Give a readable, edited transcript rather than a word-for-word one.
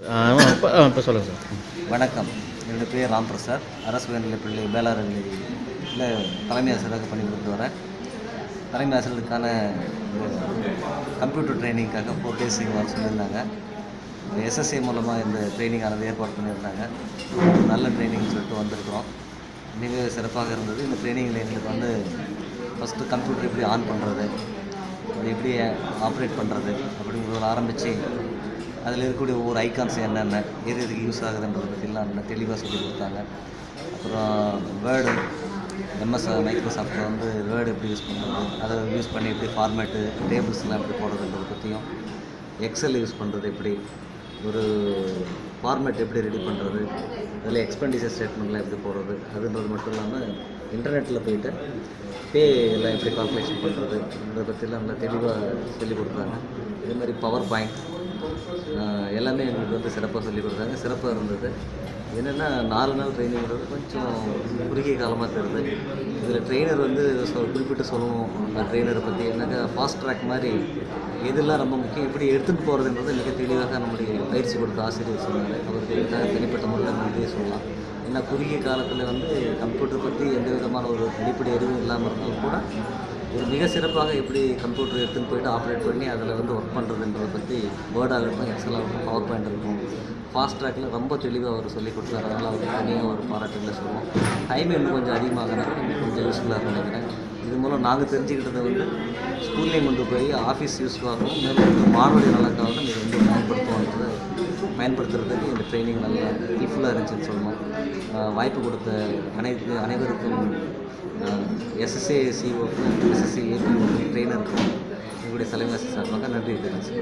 இப்போ சொல்லுங்கள் சார். வணக்கம். என்னோட பேர் ராம்பிரசாத். அரசு உயர்நிலைப்பள்ளி மேலாளர்களில் தலைமை ஆசிரியராக பணிபுரிந்து வரேன். தலைமை ஆசிரியருக்கான கம்ப்யூட்டர் ட்ரைனிங்காக 4 days இங்கே வர சொல்லியிருந்தாங்க. எஸ்எஸ்ஏ மூலமாக இந்த ட்ரைனிங் ஆனது ஏற்பாடு பண்ணியிருந்தாங்க. நல்ல ட்ரைனிங்னு சொல்லிட்டு வந்திருக்கிறோம். மிக சிறப்பாக இருந்தது. இந்த ட்ரைனிங்கில் எங்களுக்கு ஃபஸ்ட்டு கம்ப்யூட்டர் எப்படி ஆன் பண்ணுறது, அது எப்படி ஆப்ரேட் பண்ணுறது அப்படிங்கிறத ஆரம்பித்து அதில் இருக்கக்கூடிய ஒவ்வொரு ஐக்கான்ஸ் என்னென்ன எதுக்கு யூஸ் ஆகுதுன்றதை பற்றிலாம் நல்லா தெளிவாக சொல்லி கொடுத்தாங்க. அப்புறம் வேர்டு மைக்ரோசாஃப்ட்டில் வேர்டு எப்படி யூஸ் பண்ணுறது, அதை யூஸ் பண்ணி எப்படி ஃபார்மேட்டு டேபிள்ஸ்லாம் எப்படி போடுறதுன்றதை பற்றியும், எக்ஸல் யூஸ் பண்ணுறது எப்படி, ஒரு ஃபார்மேட் எப்படி ரெடி பண்ணுறது, அதில் எக்ஸ்பெண்டிச்சர் ஸ்டேட்மெண்ட்லாம் எப்படி போடுறது, அதுன்றது மட்டும் இல்லாமல் இன்டர்நெட்டில் போய்ட்டு பே எல்லாம் எப்படி கால்குலேஷன் பண்ணுறது அதை பற்றிலாம் நல்லா தெளிவாக சொல்லிக் கொடுத்தாங்க. இதே மாதிரி பவர் பாயிண்ட் எல்லாமே எங்களுக்கு சிறப்பாக சொல்லிக் கொடுத்தாங்க. சிறப்பாக இருந்தது. என்னென்னா 4 நாள் ட்ரைனிங்கிறது கொஞ்சம் குறுகிய காலமாக தருது. இதில் ட்ரெயினர் குறிப்பிட்டு சொல்லணும். அந்த ட்ரெயினரை பற்றி என்னக்கா ஃபாஸ்ட் ட்ராக் மாதிரி எதெல்லாம் ரொம்ப முக்கியம், இப்படி எடுத்துகிட்டு போகிறதுன்றது மிக தெளிவாக நம்முடைய பயிற்சி கொடுத்த ஆசிரியர் சொன்னார். அவருக்கு இதுக்காக தனிப்பட்ட முறையில் நன்றியை சொல்லலாம். ஏன்னா குறுகிய காலத்தில் கம்ப்யூட்டர் பற்றி எந்த விதமான ஒரு அடிப்படை அறிவும் இல்லாமல் இருந்தாலும் கூட ஒரு மிக சிறப்பாக எப்படி கம்ப்யூட்டர் எடுத்துன்னு போய்ட்டு ஆப்ரேட் பண்ணி அதில் ஒர்க் பண்ணுறதுன்றதை பற்றி வேர்டாகட்டும், எக்ஸலாகட்டும், பவர் பாயிண்ட் இருக்கும், ஃபாஸ்ட் ட்ராக்கில் ரொம்ப தெளிவாக அவர் சொல்லிக் கொடுத்தாரு. அதனால் அவருக்கு தனியாக ஒரு பாராட்டுகளை சொல்லுவோம். டைம் இன்னும் கொஞ்சம் அதிகமாகனா கொஞ்சம் யூஸ்ஃபுல்லாக நினைக்கிறேன். இது மூலம் நாங்கள் தெரிஞ்சுக்கிட்டதை ஸ்கூல்லேயும் கொண்டு போய் ஆஃபீஸ் யூஸ்ஃபுல்லாகவும் மேலும் மாணவர்கள் நலக்காகவும் இது பயன்படுத்துறதுக்கு இந்த ட்ரைனிங் நல்லா ஹெல்ப்ஃபுல்லாக இருந்துச்சுன்னு சொல்லணும். வாய்ப்பு கொடுத்த அனைவருக்கும் எஸ்எஸ்ஏ சிஓக்கு, எஸ்எஸ்ஏ ஏபி ட்ரெயினருக்கும் எங்களுடைய தலைமை சார்பாக நன்றி தெரிவிச்சு.